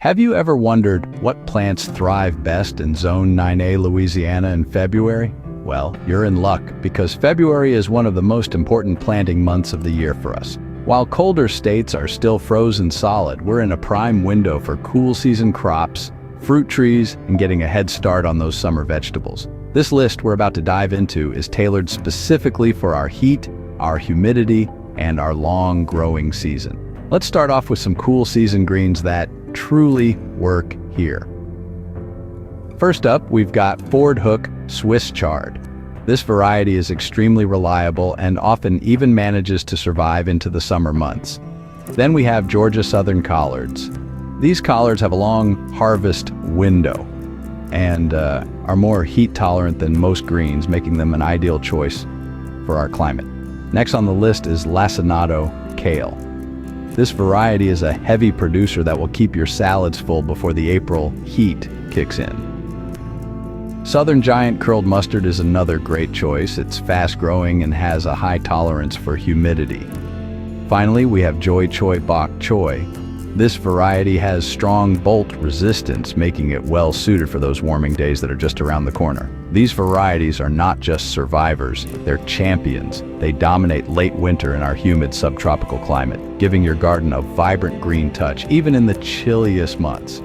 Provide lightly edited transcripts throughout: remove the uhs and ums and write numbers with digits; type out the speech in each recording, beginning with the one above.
Have you ever wondered what plants thrive best in Zone 9A, Louisiana in February? Well, you're in luck because February is one of the most important planting months of the year for us. While colder states are still frozen solid, we're in a prime window for cool season crops, fruit trees, and getting a head start on those summer vegetables. This list we're about to dive into is tailored specifically for our heat, our humidity, and our long growing season. Let's start off with some cool season greens that truly work here. First up, we've got Ford Hook Swiss Chard. This variety is extremely reliable and often even manages to survive into the summer months. Then we have Georgia Southern Collards. These collards have a long harvest window and are more heat tolerant than most greens, making them an ideal choice for our climate. Next on the list is Lacinato Kale. This variety is a heavy producer that will keep your salads full before the April heat kicks in. Southern Giant Curled Mustard is another great choice. It's fast-growing and has a high tolerance for humidity. Finally, we have Joy Choy Bok Choy. This variety has strong bolt resistance, making it well-suited for those warming days that are just around the corner. These varieties are not just survivors, they're champions. They dominate late winter in our humid subtropical climate, giving your garden a vibrant green touch, even in the chilliest months.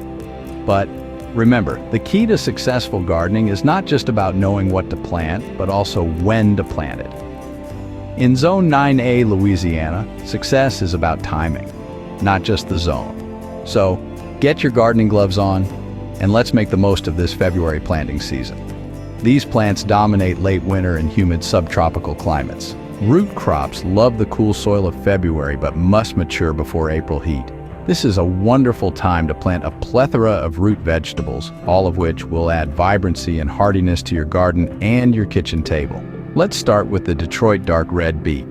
But remember, the key to successful gardening is not just about knowing what to plant, but also when to plant it. In Zone 9A, Louisiana, success is about timing, not just the zone. So, get your gardening gloves on, and let's make the most of this February planting season. These plants dominate late winter and humid subtropical climates. Root crops love the cool soil of February, but must mature before April heat. This is a wonderful time to plant a plethora of root vegetables, all of which will add vibrancy and hardiness to your garden and your kitchen table. Let's start with the Detroit Dark Red Beet.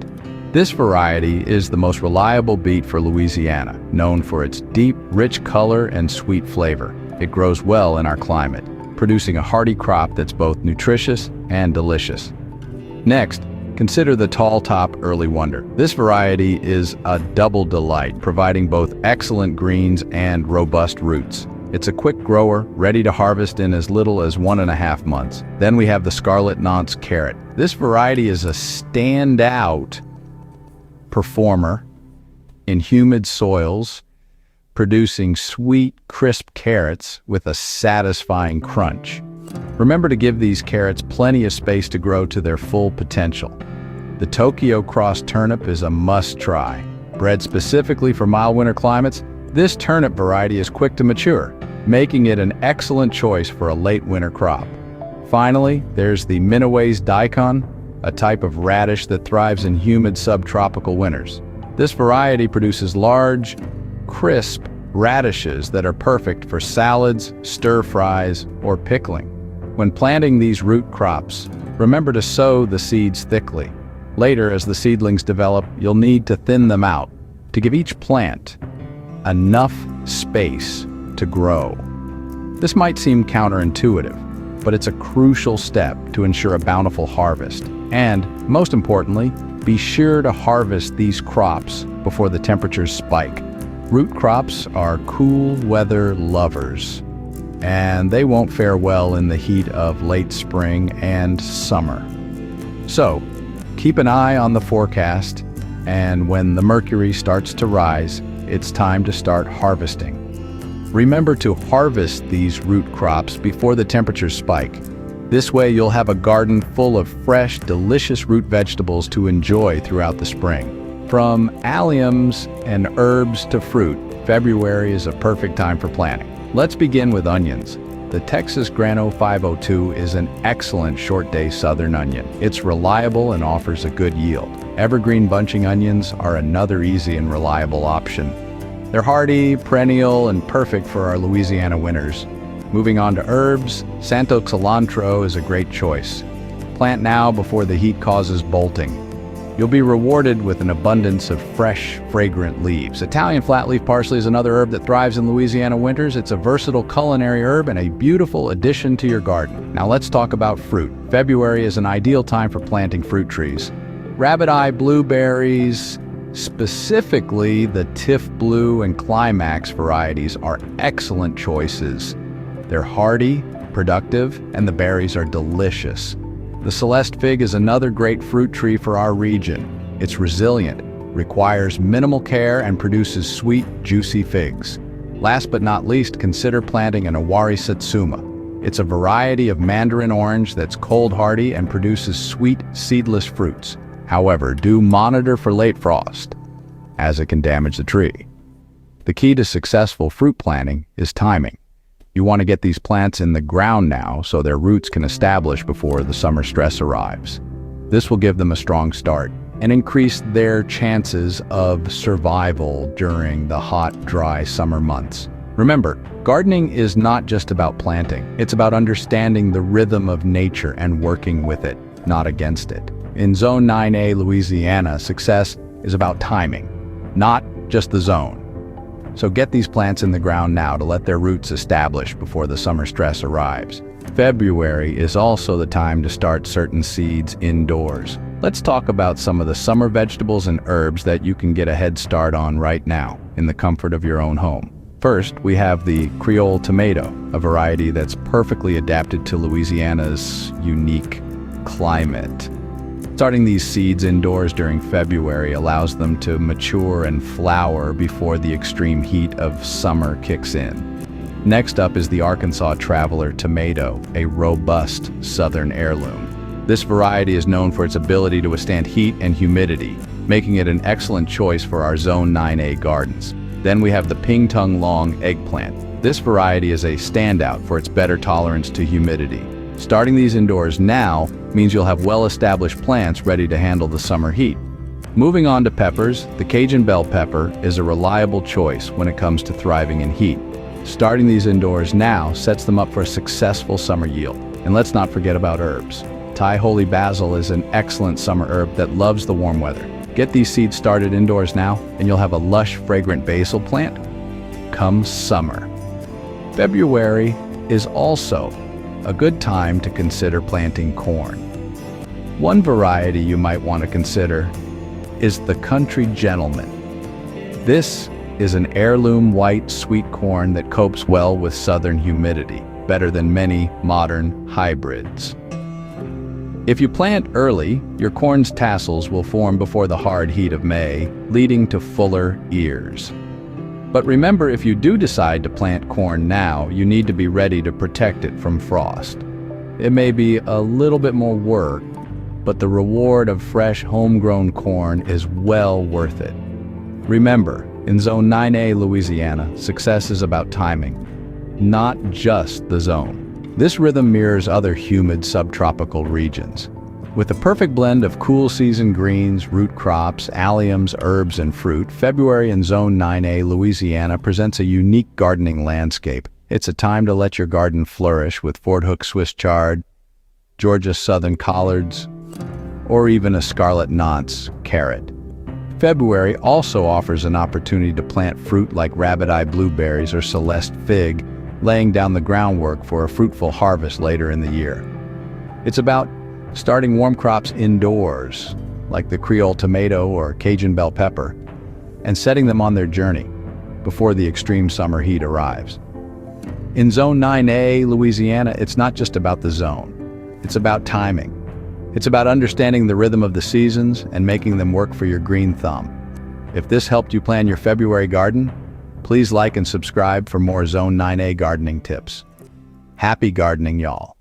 This variety is the most reliable beet for Louisiana, known for its deep, rich color and sweet flavor. It grows well in our climate, producing a hearty crop that's both nutritious and delicious. Next, consider the Tall Top Early Wonder. This variety is a double delight, providing both excellent greens and robust roots. It's a quick grower, ready to harvest in as little as 1.5 months. Then we have the Scarlet Nance Carrot. This variety is a standout performer in humid soils, producing sweet, crisp carrots with a satisfying crunch. Remember to give these carrots plenty of space to grow to their full potential. The Tokyo Cross Turnip is a must-try. Bred specifically for mild winter climates, this turnip variety is quick to mature, making it an excellent choice for a late winter crop. Finally, there's the Minneways Daikon, a type of radish that thrives in humid subtropical winters. This variety produces large, crisp radishes that are perfect for salads, stir-fries, or pickling. When planting these root crops, remember to sow the seeds thickly. Later, as the seedlings develop, you'll need to thin them out to give each plant enough space to grow. This might seem counterintuitive, but it's a crucial step to ensure a bountiful harvest. And, most importantly, be sure to harvest these crops before the temperatures spike. Root crops are cool weather lovers, and they won't fare well in the heat of late spring and summer. So, keep an eye on the forecast, and when the mercury starts to rise, it's time to start harvesting. Remember to harvest these root crops before the temperatures spike. This way you'll have a garden full of fresh, delicious root vegetables to enjoy throughout the spring. From alliums and herbs to fruit, February is a perfect time for planting. Let's begin with onions. The Texas Grano 502 is an excellent short-day southern onion. It's reliable and offers a good yield. Evergreen bunching onions are another easy and reliable option. They're hardy, perennial, and perfect for our Louisiana winters. Moving on to herbs, Santo Cilantro is a great choice. Plant now before the heat causes bolting. You'll be rewarded with an abundance of fresh, fragrant leaves. Italian flatleaf parsley is another herb that thrives in Louisiana winters. It's a versatile culinary herb and a beautiful addition to your garden. Now let's talk about fruit. February is an ideal time for planting fruit trees. Rabbit eye blueberries, Specifically, the Tiff Blue and Climax varieties are excellent choices. They're hardy, productive, and the berries are delicious. The Celeste fig is another great fruit tree for our region. It's resilient, requires minimal care, and produces sweet, juicy figs. Last but not least, consider planting an Awari Satsuma. It's a variety of mandarin orange that's cold hardy and produces sweet, seedless fruits. However, do monitor for late frost, as it can damage the tree. The key to successful fruit planting is timing. You want to get these plants in the ground now so their roots can establish before the summer stress arrives. This will give them a strong start and increase their chances of survival during the hot, dry summer months. Remember, gardening is not just about planting. It's about understanding the rhythm of nature and working with it, not against it. In Zone 9A, Louisiana, success is about timing, not just the zone. So get these plants in the ground now to let their roots establish before the summer stress arrives. February is also the time to start certain seeds indoors. Let's talk about some of the summer vegetables and herbs that you can get a head start on right now in the comfort of your own home. First, we have the Creole tomato, a variety that's perfectly adapted to Louisiana's unique climate. Starting these seeds indoors during February allows them to mature and flower before the extreme heat of summer kicks in. Next up is the Arkansas Traveler tomato, a robust southern heirloom. This variety is known for its ability to withstand heat and humidity, making it an excellent choice for our Zone 9A gardens. Then we have the Ping Tung Long eggplant. This variety is a standout for its better tolerance to humidity. Starting these indoors now means you'll have well-established plants ready to handle the summer heat. Moving on to peppers, the Cajun bell pepper is a reliable choice when it comes to thriving in heat. Starting these indoors now sets them up for a successful summer yield. And let's not forget about herbs. Thai holy basil is an excellent summer herb that loves the warm weather. Get these seeds started indoors now, and you'll have a lush, fragrant basil plant come summer. February is also a good time to consider planting corn. One variety you might want to consider is the Country Gentleman. This is an heirloom white sweet corn that copes well with southern humidity, better than many modern hybrids. If you plant early, your corn's tassels will form before the hard heat of May, leading to fuller ears. But remember, if you do decide to plant corn now, you need to be ready to protect it from frost. It may be a little bit more work, but the reward of fresh, homegrown corn is well worth it. Remember, in Zone 9A, Louisiana, success is about timing, not just the zone. This rhythm mirrors other humid subtropical regions. With a perfect blend of cool season greens, root crops, alliums, herbs, and fruit, February in Zone 9A, Louisiana presents a unique gardening landscape. It's a time to let your garden flourish with Fort Hook Swiss chard, Georgia Southern collards, or even a scarlet Nantes carrot. February also offers an opportunity to plant fruit like rabbit-eye blueberries or Celeste fig, laying down the groundwork for a fruitful harvest later in the year. It's about starting warm crops indoors, like the Creole tomato or Cajun bell pepper, and setting them on their journey before the extreme summer heat arrives. In Zone 9A, Louisiana, it's not just about the zone. It's about timing. It's about understanding the rhythm of the seasons and making them work for your green thumb. If this helped you plan your February garden, please like and subscribe for more Zone 9A gardening tips. Happy gardening, y'all.